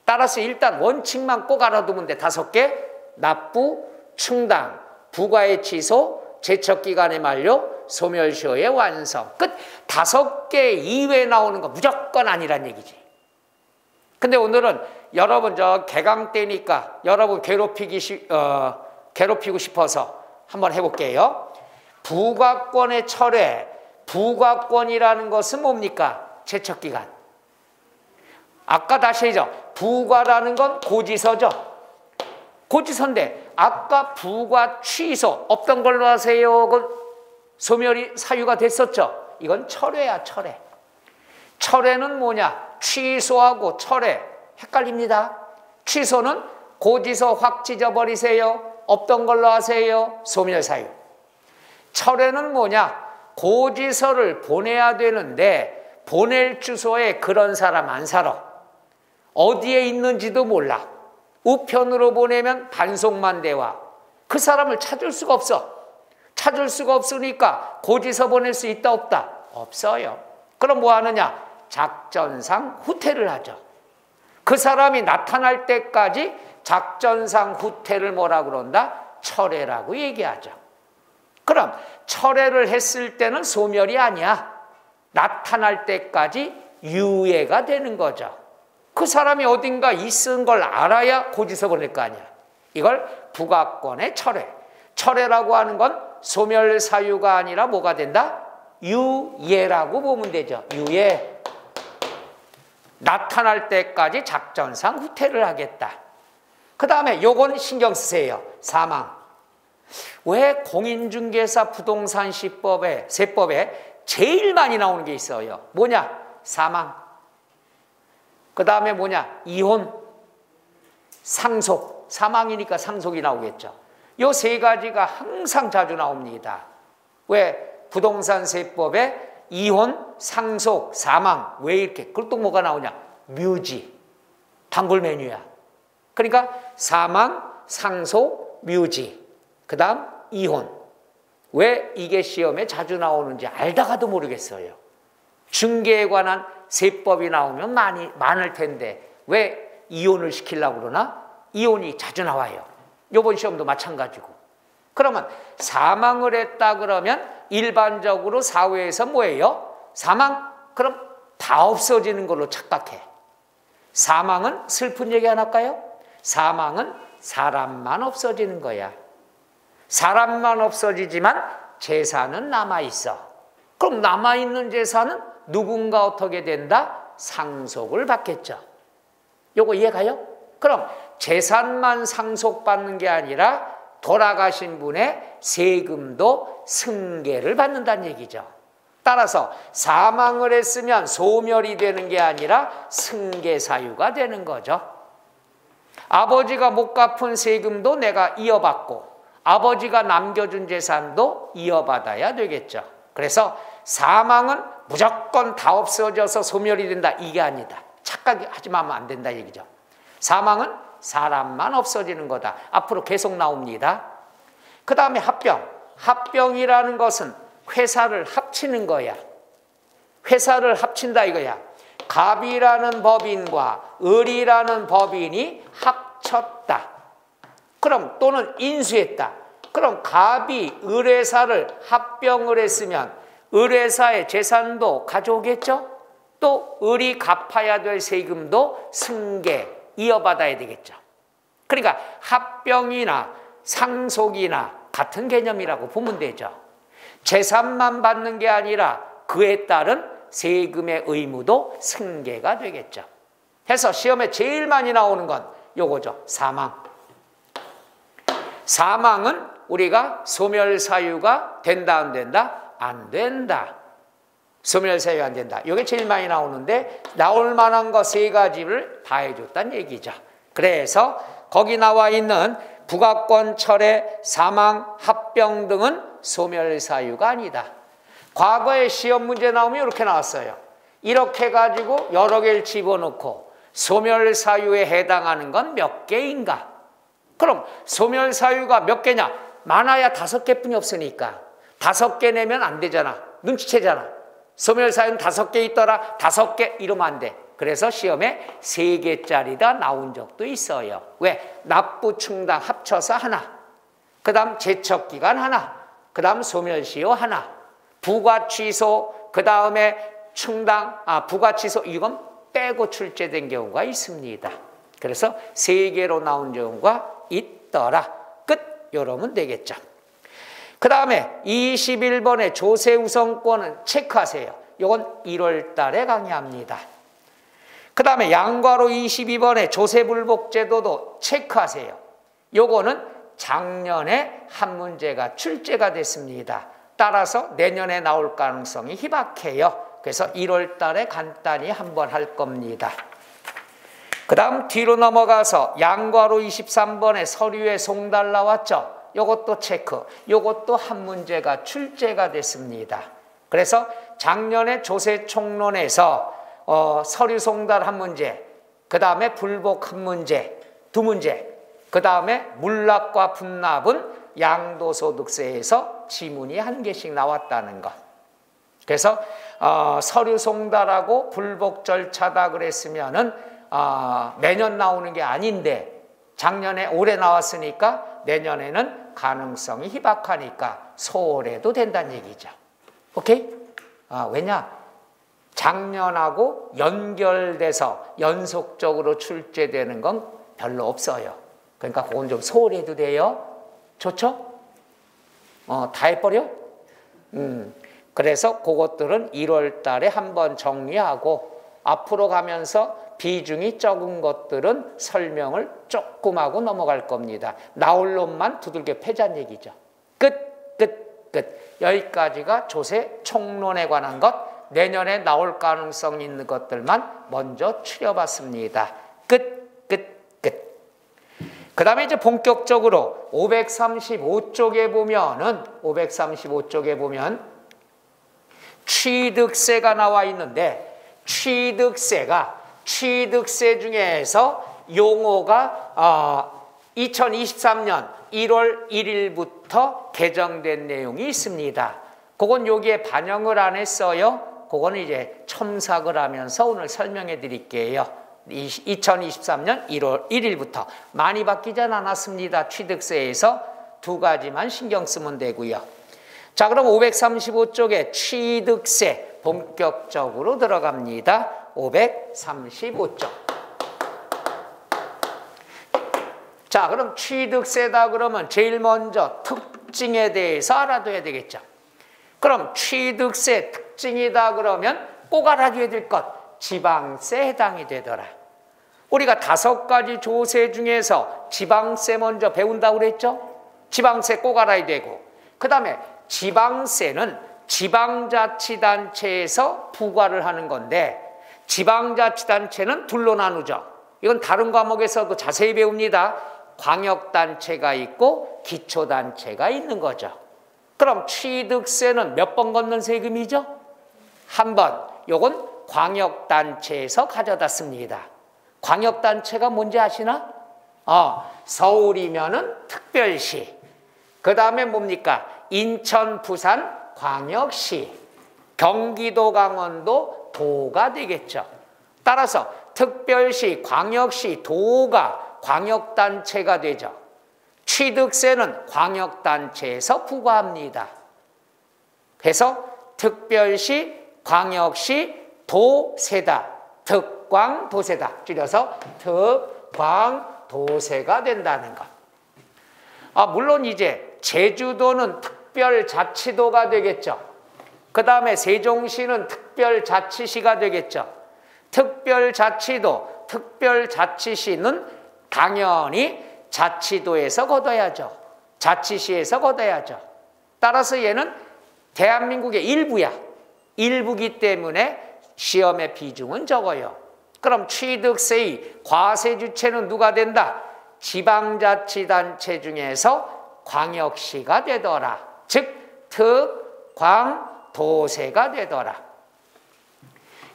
따라서 일단 원칙만 꼭 알아두면 돼. 5개. 납부, 충당, 부과의 취소, 제척기간의 만료, 소멸시효의 완성. 끝. 5개 이외에 나오는 거 무조건 아니란 얘기지. 근데 오늘은 여러분 저 개강 때니까 여러분 괴롭히고 싶어서 한번 해볼게요. 부과권의 철회. 부과권이라는 것은 뭡니까? 제척기간. 아까 다시 해죠. 부과라는 건 고지서죠. 고지서인데 아까 부과 취소 없던 걸로 하세요. 소멸이 사유가 됐었죠. 이건 철회야, 철회. 철회는 뭐냐? 취소하고 철회 헷갈립니다. 취소는 고지서 확 찢어버리세요. 없던 걸로 하세요. 소멸사유. 철회는 뭐냐? 고지서를 보내야 되는데 보낼 주소에 그런 사람 안 살아. 어디에 있는지도 몰라. 우편으로 보내면 반송만 돼와. 그 사람을 찾을 수가 없어. 찾을 수가 없으니까 고지서 보낼 수 있다 없다? 없어요. 그럼 뭐 하느냐? 작전상 후퇴를 하죠. 그 사람이 나타날 때까지 작전상 후퇴를 뭐라 그런다? 철회라고 얘기하죠. 그럼 철회를 했을 때는 소멸이 아니야. 나타날 때까지 유예가 되는 거죠. 그 사람이 어딘가 있은 걸 알아야 고지서 보낼 거 아니야. 이걸 부과권의 철회. 철회라고 하는 건 소멸사유가 아니라 뭐가 된다? 유예라고 보면 되죠. 유예. 나타날 때까지 작전상 후퇴를 하겠다. 그 다음에 요건 신경 쓰세요. 사망. 왜 공인중개사 부동산 시법에, 세법에 제일 많이 나오는 게 있어요. 뭐냐? 사망. 그 다음에 뭐냐? 이혼, 상속. 사망이니까 상속이 나오겠죠. 요 3가지가 항상 자주 나옵니다. 왜? 부동산 세법에 이혼, 상속, 사망. 왜 이렇게? 그걸 또 뭐가 나오냐? 묘지. 단골 메뉴야. 그러니까 사망, 상속, 묘지. 그 다음 이혼. 왜 이게 시험에 자주 나오는지 알다가도 모르겠어요. 중개에 관한 세법이 나오면 많을 텐데 왜 이혼을 시키려고 그러나? 이혼이 자주 나와요. 이번 시험도 마찬가지고. 그러면 사망을 했다 그러면 일반적으로 사회에서 뭐예요? 사망? 그럼 다 없어지는 걸로 착각해. 사망은 슬픈 얘기 하나 할까요? 사망은 사람만 없어지는 거야. 사람만 없어지지만 재산은 남아있어. 그럼 남아있는 재산은 누군가 어떻게 된다? 상속을 받겠죠. 요거 이해가요? 그럼 재산만 상속받는 게 아니라 돌아가신 분의 세금도 승계를 받는다는 얘기죠. 따라서 사망을 했으면 소멸이 되는 게 아니라 승계사유가 되는 거죠. 아버지가 못 갚은 세금도 내가 이어받고 아버지가 남겨준 재산도 이어받아야 되겠죠. 그래서 사망은 무조건 다 없어져서 소멸이 된다. 이게 아니다. 착각하지 마면 안 된다 얘기죠. 사망은 사람만 없어지는 거다. 앞으로 계속 나옵니다. 그 다음에 합병. 합병이라는 것은 회사를 합치는 거야. 회사를 합친다 이거야. 갑이라는 법인과 을이라는 법인이 합쳤다. 그럼 또는 인수했다. 그럼 갑이 을회사를 합병을 했으면 을회사의 재산도 가져오겠죠? 또 을이 갚아야 될 세금도 승계, 이어받아야 되겠죠. 그러니까 합병이나 상속이나 같은 개념이라고 보면 되죠. 재산만 받는 게 아니라 그에 따른 세금의 의무도 승계가 되겠죠. 해서 시험에 제일 많이 나오는 건 요거죠. 사망. 사망은 우리가 소멸사유가 된다 안 된다? 안 된다. 소멸사유 안 된다. 이게 제일 많이 나오는데 나올 만한 거 세 가지를 다 해줬다는 얘기죠. 그래서 거기 나와 있는 부가권, 철회, 사망, 합병 등은 소멸사유가 아니다. 과거에 시험 문제 나오면 이렇게 나왔어요. 이렇게 가지고 여러 개를 집어넣고 소멸사유에 해당하는 건 몇 개인가? 그럼 소멸사유가 몇 개냐? 많아야 5개뿐이 없으니까 5개 내면 안 되잖아. 눈치채잖아. 소멸사유는 5개 있더라. 5개 이러면 안 돼. 그래서 시험에 3개짜리다 나온 적도 있어요. 왜? 납부, 충당 합쳐서 하나. 그 다음 제척기간 하나. 그 다음 소멸시효 하나. 부과 취소, 그 다음에 충당, 부과 취소 이건 빼고 출제된 경우가 있습니다. 그래서 3개로 나온 경우가 있더라. 끝! 이러면 되겠죠. 그 다음에 21번의 조세우선권은 체크하세요. 이건 1월 달에 강의합니다. 그 다음에 양과로 22번의 조세불복제도도 체크하세요. 요거는 작년에 한 문제가 출제가 됐습니다. 따라서 내년에 나올 가능성이 희박해요. 그래서 1월 달에 간단히 한번 할 겁니다. 그 다음 뒤로 넘어가서 양과로 23번의 서류에 송달 나왔죠. 요것도 체크. 요것도 한 문제가 출제가 됐습니다. 그래서 작년에 조세총론에서 서류 송달 한 문제, 그 다음에 불복 한 문제, 2문제, 그 다음에 물납과 분납은 양도소득세에서 지문이 1개씩 나왔다는 것. 그래서 서류 송달하고 불복 절차다 그랬으면은 매년 나오는 게 아닌데 작년에 올해 나왔으니까 내년에는 가능성이 희박하니까 소홀해도 된다는 얘기죠. 오케이? 왜냐? 작년하고 연결돼서 연속적으로 출제되는 건 별로 없어요. 그러니까 그건 좀 소홀해도 돼요. 좋죠? 다 해버려? 그래서 그것들은 1월 달에 한번 정리하고 앞으로 가면서 비중이 적은 것들은 설명을 조금 하고 넘어갈 겁니다. 나올 놈만 두들겨 패자는 얘기죠. 끝, 끝, 끝. 여기까지가 조세 총론에 관한 것. 내년에 나올 가능성 있는 것들만 먼저 추려봤습니다. 끝, 끝, 끝. 그 다음에 이제 본격적으로 535쪽에 보면 취득세가 나와 있는데 취득세 중에서 용어가 2023년 1월 1일부터 개정된 내용이 있습니다. 그건 여기에 반영을 안 했어요. 그거는 이제 첨삭을 하면서 오늘 설명해 드릴게요. 2023년 1월 1일부터 많이 바뀌진 않았습니다. 취득세에서 2가지만 신경 쓰면 되고요. 자, 그럼 535쪽에 취득세 본격적으로 들어갑니다. 535쪽. 자, 그럼 취득세다 그러면 제일 먼저 특징에 대해서 알아둬야 되겠죠. 그럼 취득세 특징이다 그러면 꼭 알아둬야 될 것, 지방세 해당이 되더라. 우리가 5가지 조세 중에서 지방세 먼저 배운다고 그랬죠? 지방세 꼭 알아야 되고, 그 다음에 지방세는 지방자치단체에서 부과를 하는 건데 지방자치단체는 둘로 나누죠. 이건 다른 과목에서도 자세히 배웁니다. 광역단체가 있고 기초단체가 있는 거죠. 그럼 취득세는 몇 번 걷는 세금이죠? 한 번. 요건 광역단체에서 가져다 씁니다. 광역단체가 뭔지 아시나? 서울이면은 특별시. 그 다음에 뭡니까? 인천, 부산, 광역시. 경기도, 강원도, 도가 되겠죠. 따라서 특별시, 광역시, 도가 광역단체가 되죠. 취득세는 광역단체에서 부과합니다. 그래서 특별시, 광역시, 도세다. 특광도세다. 줄여서 특광도세가 된다는 것. 물론 이제 제주도는 특별자치도가 되겠죠. 그 다음에 세종시는 특별자치시가 되겠죠. 특별자치도, 특별자치시는 당연히 자치도에서 걷어야죠. 자치시에서 걷어야죠. 따라서 얘는 대한민국의 일부야. 일부기 때문에 시험의 비중은 적어요. 그럼 취득세의 과세주체는 누가 된다? 지방자치단체 중에서 광역시가 되더라. 즉 특광도세가 되더라.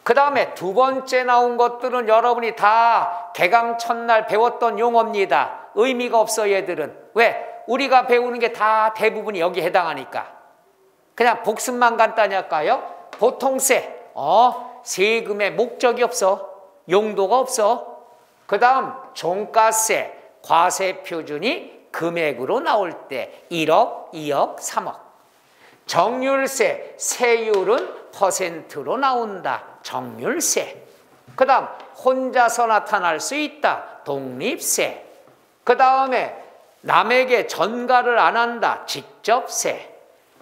그 다음에 두 번째 나온 것들은 여러분이 다 개강 첫날 배웠던 용어입니다. 의미가 없어 얘들은. 왜? 우리가 배우는 게 다 대부분이 여기 해당하니까. 그냥 복습만 간단히 할까요? 보통세, 세금의 목적이 없어. 용도가 없어. 그 다음 종가세, 과세표준이 금액으로 나올 때 1억, 2억, 3억. 정률세, 세율은 퍼센트로 나온다. 정률세. 그 다음 혼자서 나타날 수 있다. 독립세. 그 다음에 남에게 전가를 안 한다. 직접세.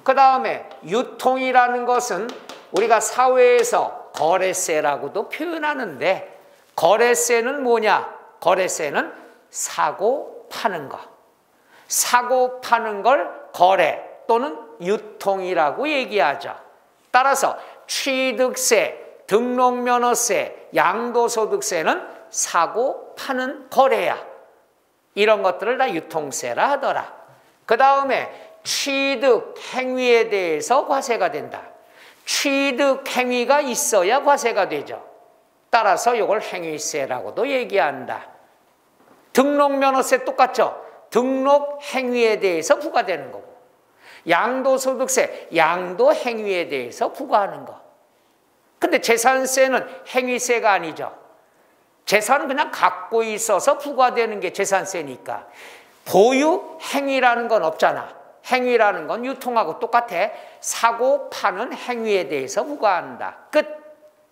그 다음에 유통이라는 것은 우리가 사회에서 거래세라고도 표현하는데, 거래세는 뭐냐? 거래세는 사고 파는 거. 사고 파는 걸 거래 또는 유통이라고 얘기하죠. 따라서 취득세, 등록면허세, 양도소득세는 사고 파는 거래야. 이런 것들을 다 유통세라 하더라. 그 다음에 취득 행위에 대해서 과세가 된다. 취득 행위가 있어야 과세가 되죠. 따라서 이걸 행위세라고도 얘기한다. 등록면허세 똑같죠. 등록 행위에 대해서 부과되는 거고, 양도소득세, 양도 행위에 대해서 부과하는 거. 근데 재산세는 행위세가 아니죠. 재산은 그냥 갖고 있어서 부과되는 게 재산세니까. 보유 행위라는 건 없잖아. 행위라는 건 유통하고 똑같아. 사고 파는 행위에 대해서 부과한다. 끝.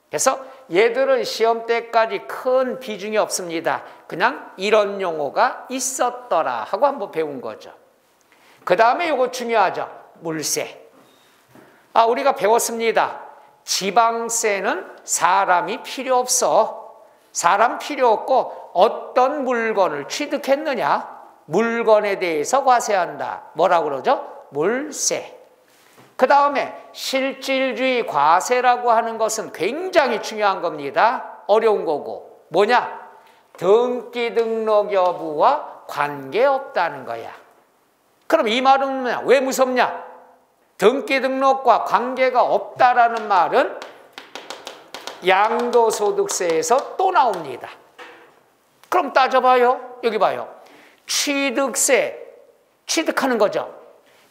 그래서 얘들은 시험 때까지 큰 비중이 없습니다. 그냥 이런 용어가 있었더라 하고 한번 배운 거죠. 그 다음에 이거 중요하죠. 물세. 우리가 배웠습니다. 지방세는 사람이 필요 없어. 사람 필요 없고 어떤 물건을 취득했느냐? 물건에 대해서 과세한다. 뭐라고 그러죠? 물세. 그 다음에 실질주의 과세라고 하는 것은 굉장히 중요한 겁니다. 어려운 거고. 뭐냐? 등기 등록 여부와 관계없다는 거야. 그럼 이 말은 뭐냐? 왜 무섭냐? 등기 등록과 관계가 없다라는 말은 양도소득세에서 또 나옵니다. 그럼 따져봐요. 여기 봐요. 취득세, 취득하는 거죠.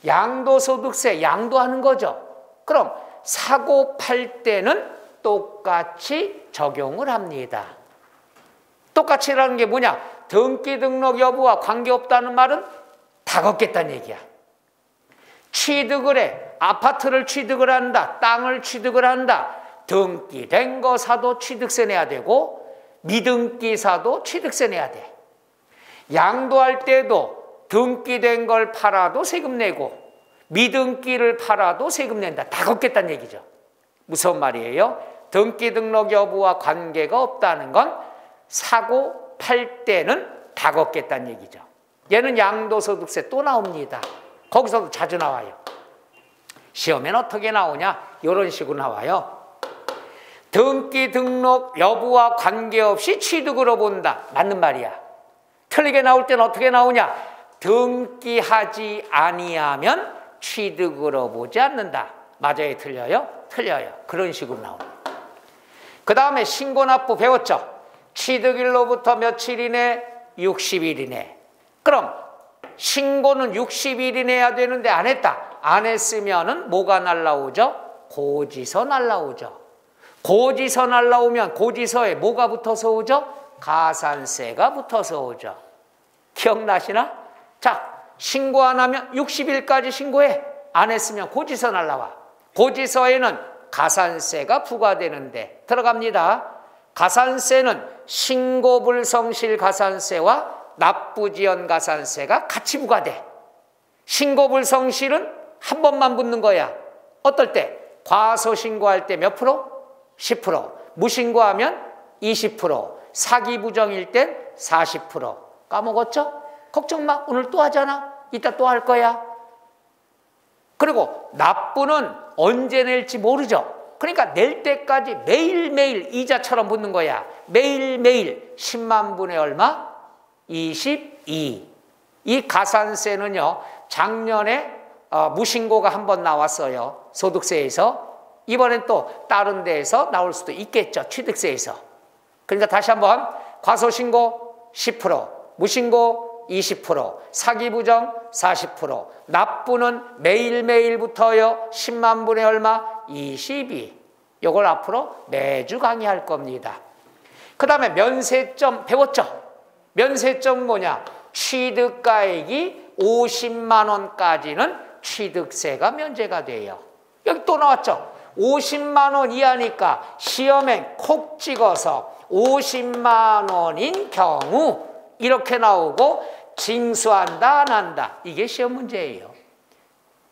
양도소득세, 양도하는 거죠. 그럼 사고 팔 때는 똑같이 적용을 합니다. 똑같이라는 게 뭐냐? 등기 등록 여부와 관계없다는 말은 다 걷겠다는 얘기야. 취득을 해. 아파트를 취득을 한다. 땅을 취득을 한다. 등기된 거 사도 취득세 내야 되고, 미등기 사도 취득세 내야 돼. 양도할 때도 등기된 걸 팔아도 세금 내고, 미등기를 팔아도 세금 낸다. 다 걷겠다는 얘기죠. 무슨 말이에요? 등기 등록 여부와 관계가 없다는 건 사고 팔 때는 다 걷겠다는 얘기죠. 얘는 양도소득세 또 나옵니다. 거기서도 자주 나와요. 시험엔 어떻게 나오냐? 이런 식으로 나와요. 등기 등록 여부와 관계없이 취득으로 본다. 맞는 말이야. 틀리게 나올 때는 어떻게 나오냐? 등기하지 아니하면 취득으로 보지 않는다. 맞아요? 틀려요? 틀려요. 그런 식으로 나옵니다. 그 다음에 신고납부 배웠죠? 취득일로부터 며칠 이내? 60일 이내. 그럼 신고는 60일 이내 해야 되는데 안 했다. 안 했으면은 뭐가 날라오죠? 고지서 날라오죠. 고지서 날라오면 고지서에 뭐가 붙어서 오죠? 가산세가 붙어서 오죠. 기억나시나? 자, 신고 안 하면 60일까지 신고해. 안 했으면 고지서 날라와. 고지서에는 가산세가 부과되는데 들어갑니다. 가산세는 신고불성실 가산세와 납부지연 가산세가 같이 부과돼. 신고불성실은 한 번만 붙는 거야. 어떨 때? 과소신고할 때 몇 프로? 10%. 무신고하면 20%. 사기부정일 땐 40%. 까먹었죠? 걱정 마. 오늘 또 하잖아. 이따 또 할 거야. 그리고 납부는 언제 낼지 모르죠. 그러니까 낼 때까지 매일매일 이자처럼 붙는 거야. 매일매일 10만 분의 얼마? 22. 이 가산세는요, 작년에 무신고가 한 번 나왔어요. 소득세에서. 이번엔 또 다른 데에서 나올 수도 있겠죠. 취득세에서. 그러니까 다시 한번 과소신고 10%, 무신고 20%, 사기부정 40%, 납부는 매일매일부터요 10만 분의 얼마? 22. 이걸 앞으로 매주 강의할 겁니다. 그 다음에 면세점 배웠죠? 면세점 뭐냐? 취득가액이 50만 원까지는 취득세가 면제가 돼요. 여기 또 나왔죠? 50만 원 이하니까 시험에 콕 찍어서 50만 원인 경우 이렇게 나오고 징수한다 안 한다. 이게 시험 문제예요.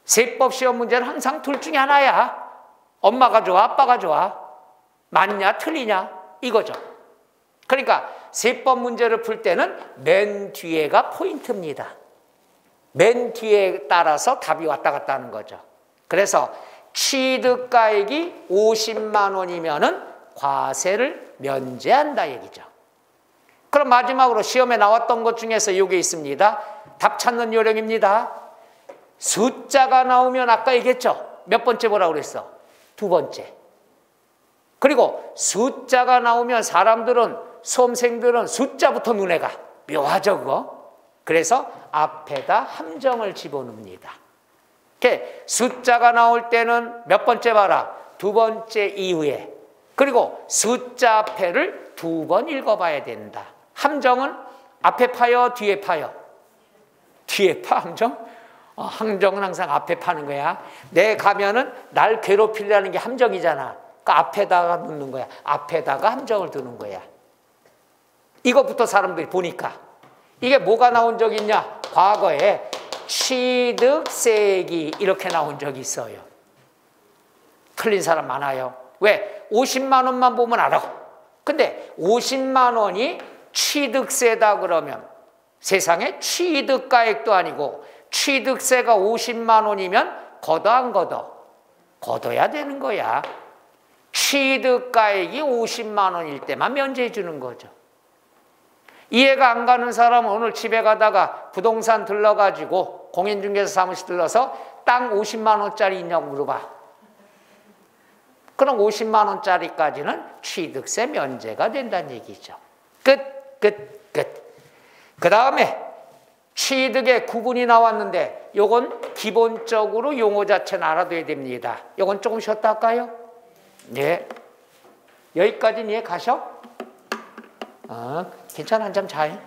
세법 시험 문제는 항상 둘 중에 하나야. 엄마가 좋아 아빠가 좋아? 맞냐 틀리냐 이거죠. 그러니까 세법 문제를 풀 때는 맨 뒤에가 포인트입니다. 맨 뒤에 따라서 답이 왔다 갔다 하는 거죠. 그래서 취득가액이 50만 원이면은 과세를 면제한다 얘기죠. 그럼 마지막으로 시험에 나왔던 것 중에서 이게 있습니다. 답 찾는 요령입니다. 숫자가 나오면 아까 얘기했죠. 몇 번째 뭐라고 그랬어? 두 번째. 그리고 숫자가 나오면 사람들은 수험생들은 숫자부터 눈에 가. 묘하죠 그거? 그래서 앞에다 함정을 집어넣습니다. 숫자가 나올 때는 몇 번째 봐라? 두 번째 이후에. 그리고 숫자 앞에를 두 번 읽어봐야 된다. 함정은 앞에 파요 뒤에 파요? 뒤에 파 함정? 함정은 항상 앞에 파는 거야. 내 가면은 날 괴롭히려는 게 함정이잖아. 그러니까 앞에다가 넣는 거야. 앞에다가 함정을 두는 거야. 이것부터 사람들이 보니까 이게 뭐가 나온 적이 있냐? 과거에 취득세액이 이렇게 나온 적이 있어요. 틀린 사람 많아요. 왜? 50만 원만 보면 알아. 근데 50만 원이 취득세다 그러면 세상에 취득가액도 아니고 취득세가 50만 원이면 걷어 안 걷어? 걷어야 되는 거야. 취득가액이 50만 원일 때만 면제해 주는 거죠. 이해가 안 가는 사람은 오늘 집에 가다가 부동산 들러가지고 공인중개사 사무실 들러서 땅 50만 원짜리 있냐고 물어봐. 그럼 50만 원짜리까지는 취득세 면제가 된다는 얘기죠. 끝. 그 다음에 취득의 구분이 나왔는데 요건 기본적으로 용어 자체는 알아둬야 됩니다. 요건 조금 쉬었다 할까요? 네. 여기까지는 이해 가셔? 괜찮아. 한잠 자요.